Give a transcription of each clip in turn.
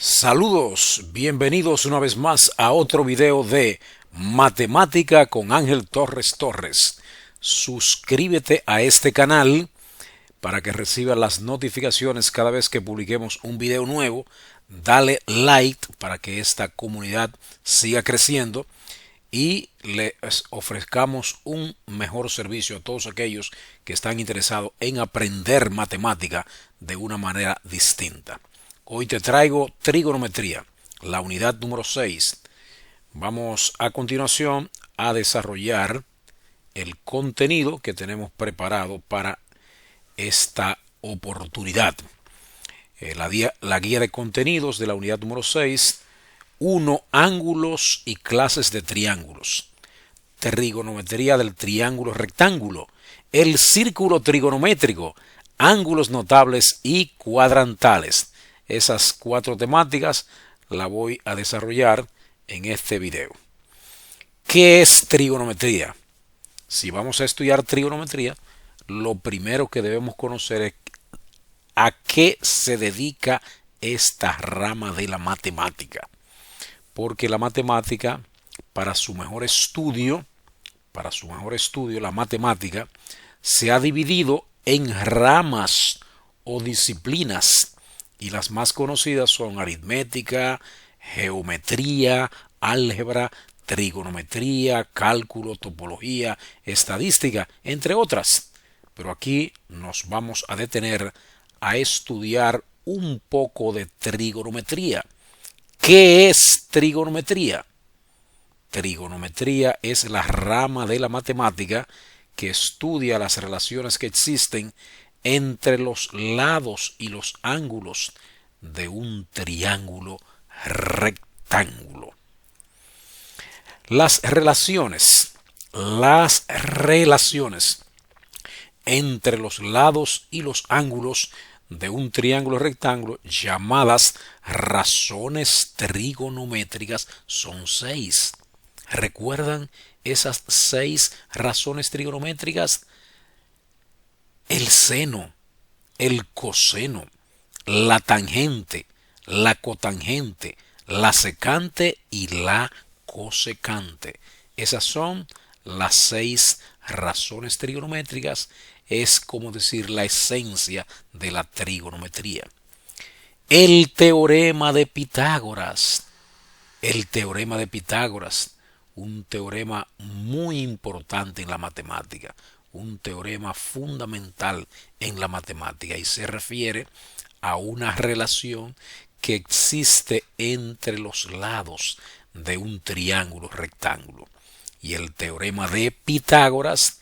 Saludos, bienvenidos una vez más a otro video de Matemática con Ángel Torres Torres. Suscríbete a este canal para que reciba las notificaciones cada vez que publiquemos un video nuevo. Dale like para que esta comunidad siga creciendo y les ofrezcamos un mejor servicio a todos aquellos que están interesados en aprender matemática de una manera distinta. Hoy te traigo trigonometría, la unidad número 6. Vamos a continuación a desarrollar el contenido que tenemos preparado para esta oportunidad. La guía de contenidos de la unidad número 6, 1. Ángulos y clases de triángulos. Trigonometría del triángulo rectángulo. El círculo trigonométrico. Ángulos notables y cuadrantales. Esas 4 temáticas las voy a desarrollar en este video. ¿Qué es trigonometría? Si vamos a estudiar trigonometría, lo primero que debemos conocer es a qué se dedica esta rama de la matemática. Porque la matemática, para su mejor estudio, la matemática se ha dividido en ramas o disciplinas. Y las más conocidas son aritmética, geometría, álgebra, trigonometría, cálculo, topología, estadística, entre otras. Pero aquí nos vamos a detener a estudiar un poco de trigonometría. ¿Qué es trigonometría? Trigonometría es la rama de la matemática que estudia las relaciones que existen entre los lados y los ángulos de un triángulo rectángulo. Las relaciones entre los lados y los ángulos de un triángulo rectángulo, llamadas razones trigonométricas, son 6. ¿Recuerdan esas 6 razones trigonométricas? El seno, el coseno, la tangente, la cotangente, la secante y la cosecante. Esas son las 6 razones trigonométricas. Es como decir la esencia de la trigonometría. El teorema de Pitágoras. El teorema de Pitágoras, un teorema muy importante en la matemática, un teorema fundamental en la matemática, y se refiere a una relación que existe entre los lados de un triángulo rectángulo. Y el teorema de Pitágoras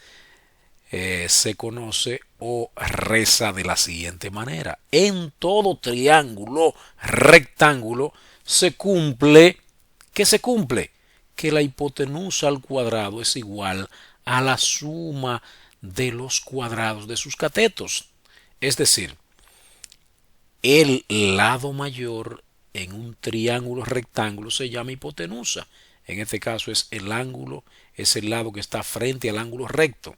se conoce o reza de la siguiente manera: en todo triángulo rectángulo se cumple, ¿qué se cumple? Que la hipotenusa al cuadrado es igual a la suma de los cuadrados de sus catetos. Es decir, el lado mayor en un triángulo rectángulo se llama hipotenusa. En este caso es el lado que está frente al ángulo recto.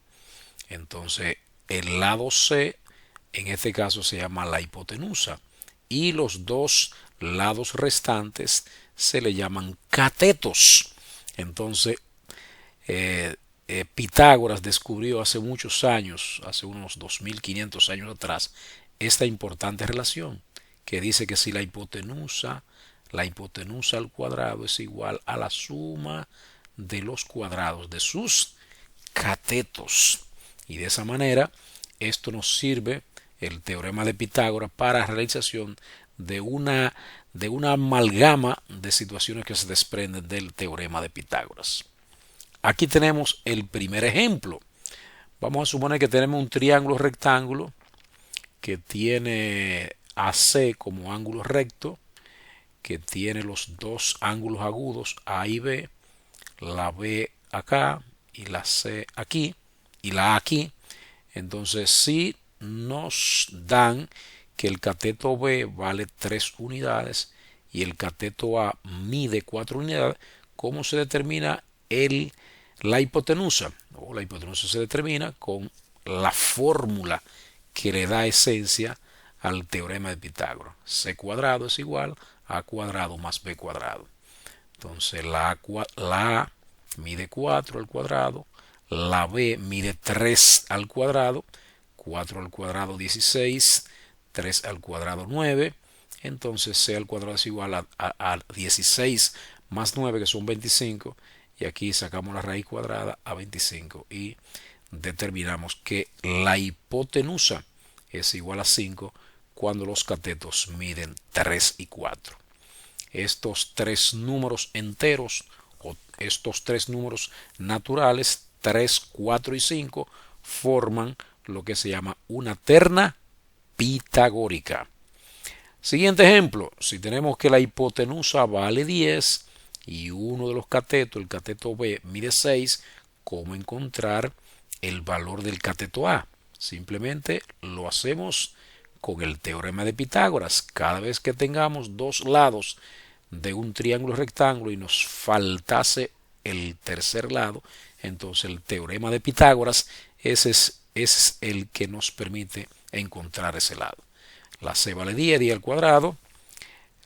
Entonces, el lado C, en este caso, se llama la hipotenusa. Y los dos lados restantes se le llaman catetos. Entonces, Pitágoras descubrió hace muchos años, hace unos 2500 años atrás, esta importante relación que dice que si la hipotenusa al cuadrado es igual a la suma de los cuadrados de sus catetos. Y de esa manera, esto nos sirve, el teorema de Pitágoras, para la realización de una amalgama de situaciones que se desprenden del teorema de Pitágoras. Aquí tenemos el primer ejemplo. Vamos a suponer que tenemos un triángulo rectángulo que tiene AC como ángulo recto, que tiene los dos ángulos agudos A y B, la B acá y la C aquí y la A aquí. Entonces, si nos dan que el cateto B vale 3 unidades y el cateto A mide 4 unidades, ¿cómo se determina la hipotenusa? La hipotenusa se determina con la fórmula que le da esencia al teorema de Pitágoras. C cuadrado es igual a cuadrado más b cuadrado. Entonces la A mide 4 al cuadrado, la B mide 3 al cuadrado, 4 al cuadrado 16, 3 al cuadrado 9, entonces C al cuadrado es igual a 16 más 9, que son 25, y aquí sacamos la raíz cuadrada a 25 y determinamos que la hipotenusa es igual a 5 cuando los catetos miden 3 y 4. Estos tres números enteros o estos tres números naturales, 3, 4 y 5, forman lo que se llama una terna pitagórica. Siguiente ejemplo, si tenemos que la hipotenusa vale 10 y uno de los catetos, el cateto B, mide 6, ¿cómo encontrar el valor del cateto A? Simplemente lo hacemos con el teorema de Pitágoras. Cada vez que tengamos dos lados de un triángulo rectángulo y nos faltase el tercer lado, entonces el teorema de Pitágoras es el que nos permite encontrar ese lado. La C vale 10, 10 al cuadrado.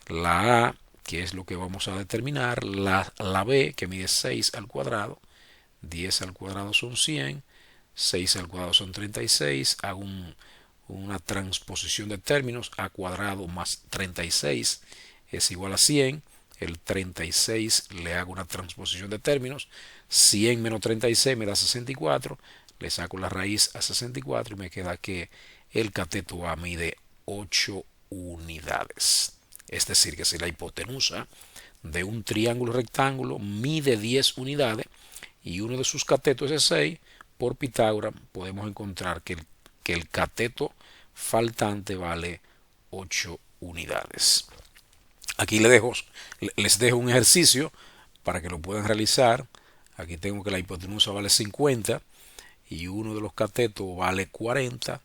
La A, que es lo que vamos a determinar. La B, que mide 6 al cuadrado. 10 al cuadrado son 100. 6 al cuadrado son 36. Hago una transposición de términos. A cuadrado más 36 es igual a 100. El 36 le hago una transposición de términos. 100 menos 36 me da 64. Le saco la raíz a 64 y me queda que el cateto A mide 8 unidades. Es decir, que si la hipotenusa de un triángulo rectángulo mide 10 unidades y uno de sus catetos es 6, por Pitágoras podemos encontrar que el cateto faltante vale 8 unidades. Aquí les dejo un ejercicio para que lo puedan realizar. Aquí tengo que la hipotenusa vale 50 y uno de los catetos vale 40.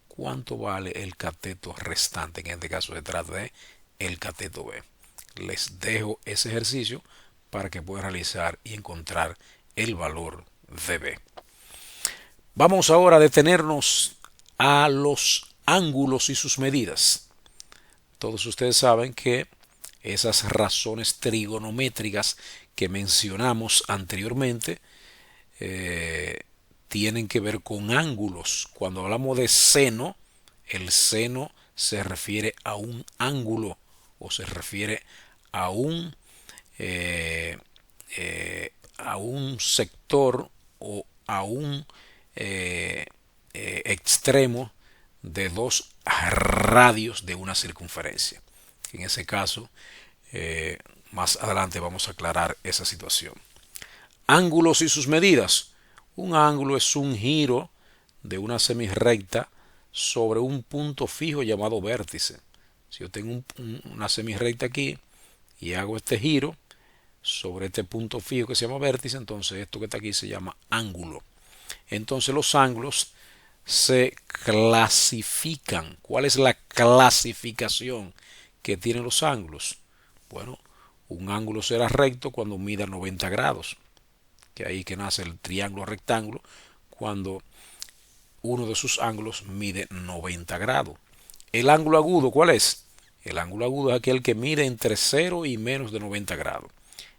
¿Cuánto vale el cateto restante? En este caso se trata de el cateto B. Les dejo ese ejercicio para que puedan realizar y encontrar el valor de B. Vamos ahora a detenernos a los ángulos y sus medidas. Todos ustedes saben que esas razones trigonométricas que mencionamos anteriormente tienen que ver con ángulos. Cuando hablamos de seno, el seno se refiere a un ángulo o se refiere a un sector o a un extremo de dos radios de una circunferencia. En ese caso, más adelante vamos a aclarar esa situación. Ángulos y sus medidas. Un ángulo es un giro de una semirrecta sobre un punto fijo llamado vértice. Si yo tengo una semirrecta aquí y hago este giro sobre este punto fijo que se llama vértice, entonces esto que está aquí se llama ángulo. Entonces los ángulos se clasifican. ¿Cuál es la clasificación que tienen los ángulos? Bueno, un ángulo será recto cuando mida 90 grados, que ahí que nace el triángulo rectángulo, cuando uno de sus ángulos mide 90 grados. El ángulo agudo, ¿cuál es? El ángulo agudo es aquel que mide entre 0 y menos de 90 grados.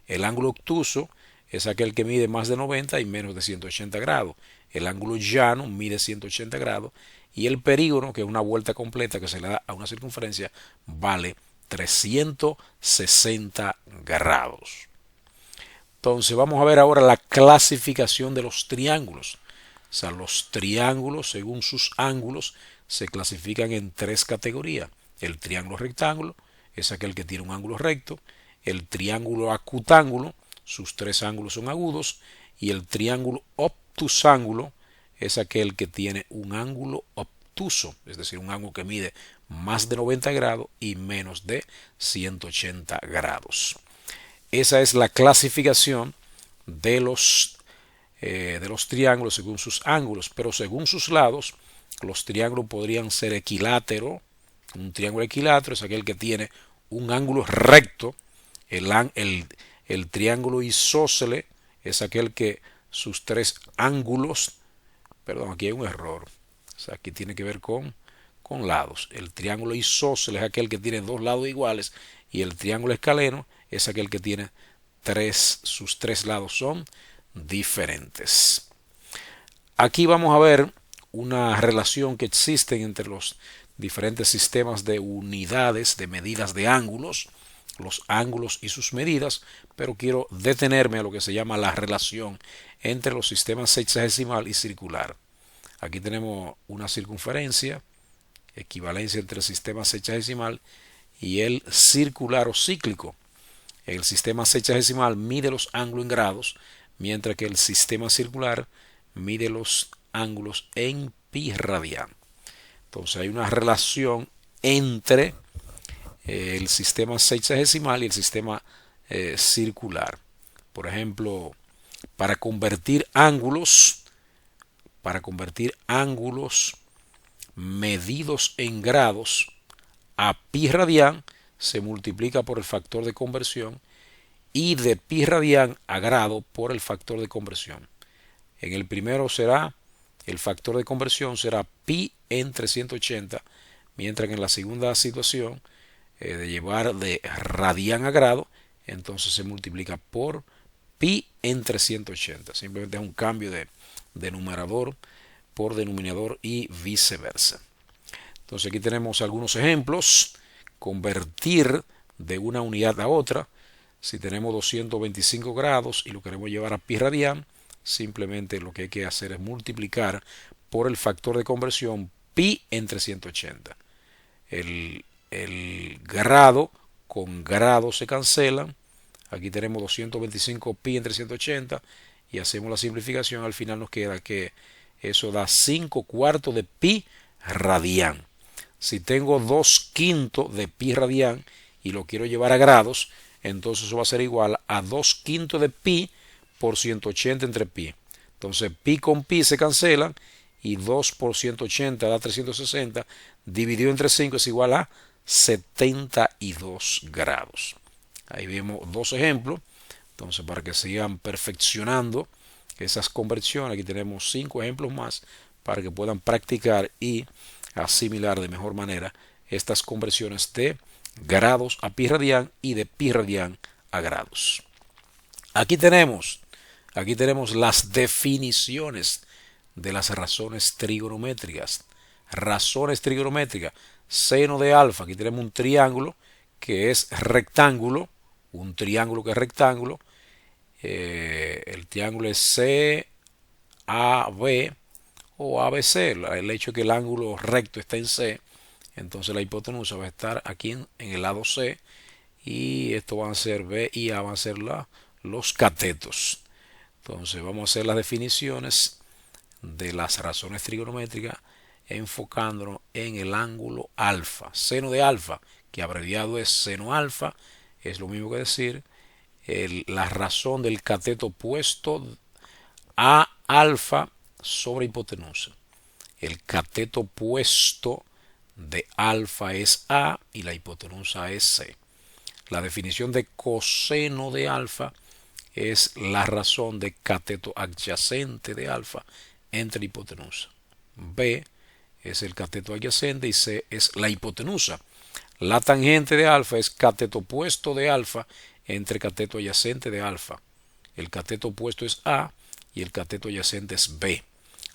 El ángulo obtuso es aquel que mide más de 90 y menos de 180 grados. El ángulo llano mide 180 grados. Y el perígono, que es una vuelta completa que se le da a una circunferencia, vale 360 grados. Entonces vamos a ver ahora la clasificación de los triángulos. O sea, los triángulos, según sus ángulos, se clasifican en tres categorías. El triángulo rectángulo es aquel que tiene un ángulo recto. El triángulo acutángulo, sus tres ángulos son agudos. Y el triángulo obtusángulo es aquel que tiene un ángulo obtuso, es decir, un ángulo que mide más de 90 grados y menos de 180 grados. Esa es la clasificación de los triángulos según sus ángulos, pero según sus lados, los triángulos podrían ser equiláteros. Un triángulo equilátero es aquel que tiene un ángulo recto. El triángulo isósceles es aquel que sus tres ángulos, perdón, aquí hay un error. O sea, aquí tiene que ver con con lados. El triángulo isósceles es aquel que tiene dos lados iguales y el triángulo escaleno es aquel que tiene sus tres lados son diferentes. Aquí vamos a ver una relación que existe entre los diferentes sistemas de unidades de medidas de ángulos, los ángulos y sus medidas, pero quiero detenerme a lo que se llama la relación entre los sistemas sexagesimal y circular. Aquí tenemos una circunferencia, equivalencia entre el sistema sexagesimal y el circular o cíclico. El sistema sexagesimal mide los ángulos en grados, mientras que el sistema circular mide los ángulos en pi radian. Entonces hay una relación entre el sistema sexagesimal y el sistema circular. Por ejemplo, para convertir ángulos medidos en grados a pi radian se multiplica por el factor de conversión y de pi radian a grado por el factor de conversión. En el primero el factor de conversión será pi entre 180, mientras que en la segunda situación de llevar de radian a grado, entonces se multiplica por pi entre 180. Simplemente es un cambio de numerador por denominador y viceversa. Entonces aquí tenemos algunos ejemplos. Convertir de una unidad a otra. Si tenemos 225 grados y lo queremos llevar a pi radian, simplemente lo que hay que hacer es multiplicar por el factor de conversión pi entre 180. El grado con grado se cancelan. Aquí tenemos 225 pi entre 180 y hacemos la simplificación. Al final nos queda que eso da 5 cuartos de pi radian. Si tengo 2 quintos de pi radian y lo quiero llevar a grados, entonces eso va a ser igual a 2 quintos de pi por 180 entre pi. Entonces pi con pi se cancelan y 2 por 180 da 360, dividido entre 5 es igual a 72 grados. Ahí vemos dos ejemplos. Entonces, para que sigan perfeccionando esas conversiones, aquí tenemos 5 ejemplos más para que puedan practicar y asimilar de mejor manera estas conversiones de grados a pi radian y de pi radian a grados. Aquí tenemos las definiciones de las razones trigonométricas. Razones trigonométricas. Seno de alfa. Aquí tenemos un triángulo que es rectángulo. Un triángulo que es rectángulo. El triángulo es CAB o ABC. El hecho de que el ángulo recto está en C, entonces la hipotenusa va a estar aquí en el lado C, y esto van a ser B y A, van a ser los catetos. Entonces vamos a hacer las definiciones de las razones trigonométricas enfocándonos en el ángulo alfa. Seno de alfa, que abreviado es seno alfa, es lo mismo que decir la razón del cateto opuesto a alfa sobre hipotenusa. El cateto opuesto de alfa es A y la hipotenusa es C. La definición de coseno de alfa es la razón de cateto adyacente de alfa entre hipotenusa. B es el cateto adyacente y C es la hipotenusa. La tangente de alfa es cateto opuesto de alfa entre cateto adyacente de alfa. El cateto opuesto es A y el cateto adyacente es B.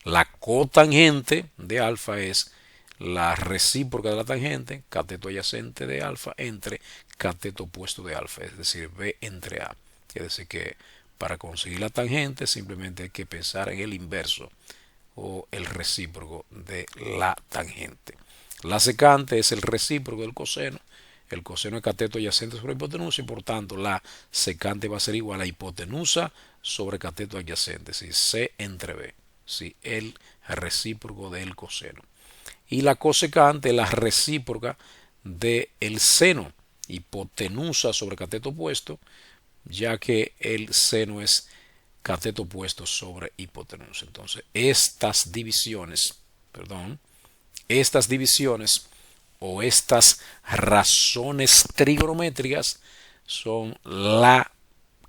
La cotangente de alfa es la recíproca de la tangente, cateto adyacente de alfa entre cateto opuesto de alfa, es decir, B entre A. Es decir, que para conseguir la tangente simplemente hay que pensar en el inverso o el recíproco de la tangente. La secante es el recíproco del coseno. El coseno es cateto adyacente sobre hipotenusa y por tanto la secante va a ser igual a hipotenusa sobre cateto adyacente, si C entre B, si el recíproco del coseno. Y la cosecante es la recíproca del seno, hipotenusa sobre cateto opuesto, ya que el seno es cateto opuesto sobre hipotenusa. Entonces, estas divisiones o estas razones trigonométricas son la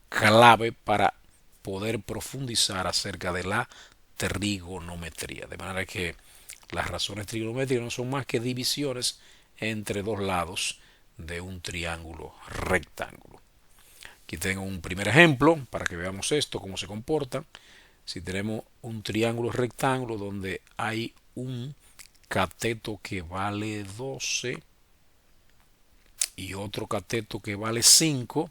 clave para poder profundizar acerca de la trigonometría. De manera que Las razones trigonométricas no son más que divisiones entre dos lados de un triángulo rectángulo. Aquí tengo un primer ejemplo para que veamos esto, cómo se comporta. Si tenemos un triángulo rectángulo donde hay un cateto que vale 12 y otro cateto que vale 5,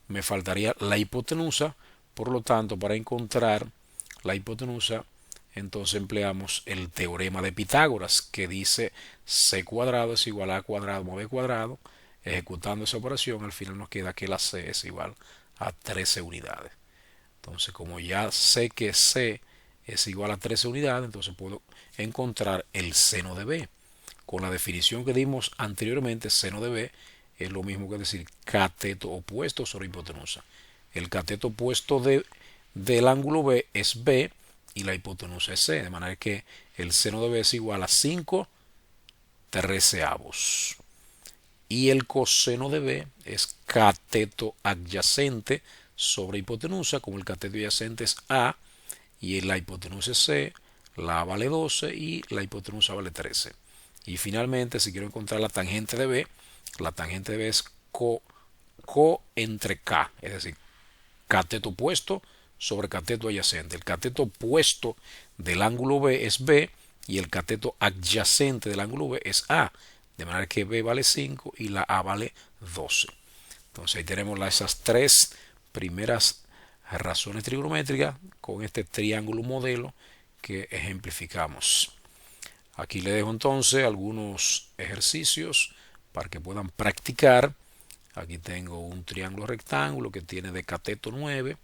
me faltaría la hipotenusa. Por lo tanto, para encontrar la hipotenusa, entonces empleamos el teorema de Pitágoras, que dice c cuadrado es igual a a cuadrado más b cuadrado. Ejecutando esa operación, al final nos queda que la c es igual a 13 unidades. Entonces, como ya sé que c es igual a 13 unidades, entonces puedo encontrar el seno de b. Con la definición que dimos anteriormente, seno de b es lo mismo que decir cateto opuesto sobre hipotenusa. El cateto opuesto del ángulo b es b y la hipotenusa es c, de manera que el seno de b es igual a 5/13. Y el coseno de b es cateto adyacente sobre hipotenusa, como el cateto adyacente es a y la hipotenusa es c, la a vale 12 y la hipotenusa vale 13. Y finalmente, si quiero encontrar la tangente de b, la tangente de b es co entre k, es decir, cateto opuesto sobre cateto adyacente. El cateto opuesto del ángulo b es b y el cateto adyacente del ángulo b es a, de manera que b vale 5 y la a vale 12. Entonces ahí tenemos esas tres primeras razones trigonométricas con este triángulo modelo que ejemplificamos. Aquí le dejo entonces algunos ejercicios para que puedan practicar. Aquí tengo un triángulo rectángulo que tiene de cateto 9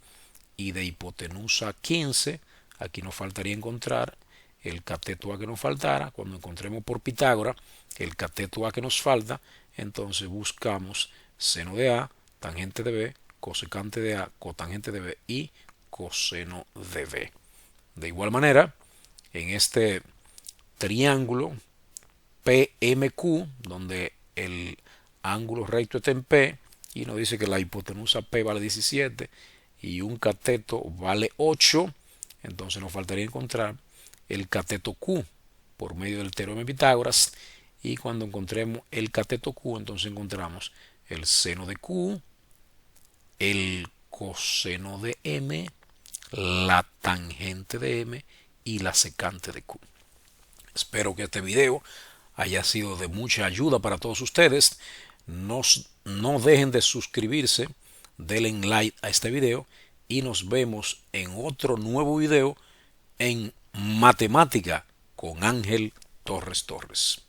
y de hipotenusa 15. Aquí nos faltaría encontrar el cateto a que nos faltara. Cuando encontremos por Pitágoras el cateto a que nos falta, entonces buscamos seno de a, tangente de b, cosecante de a, cotangente de b y coseno de b. De igual manera, en este triángulo PMQ, donde el ángulo recto está en P y nos dice que la hipotenusa P vale 17 y un cateto vale 8, entonces nos faltaría encontrar el cateto Q por medio del teorema de Pitágoras, y cuando encontremos el cateto Q, entonces encontramos el seno de Q, el coseno de M, la tangente de M y la secante de Q. Espero que este video haya sido de mucha ayuda para todos ustedes. No dejen de suscribirse, denle like a este video y nos vemos en otro nuevo video en Matemática con Ángel Torres Torres.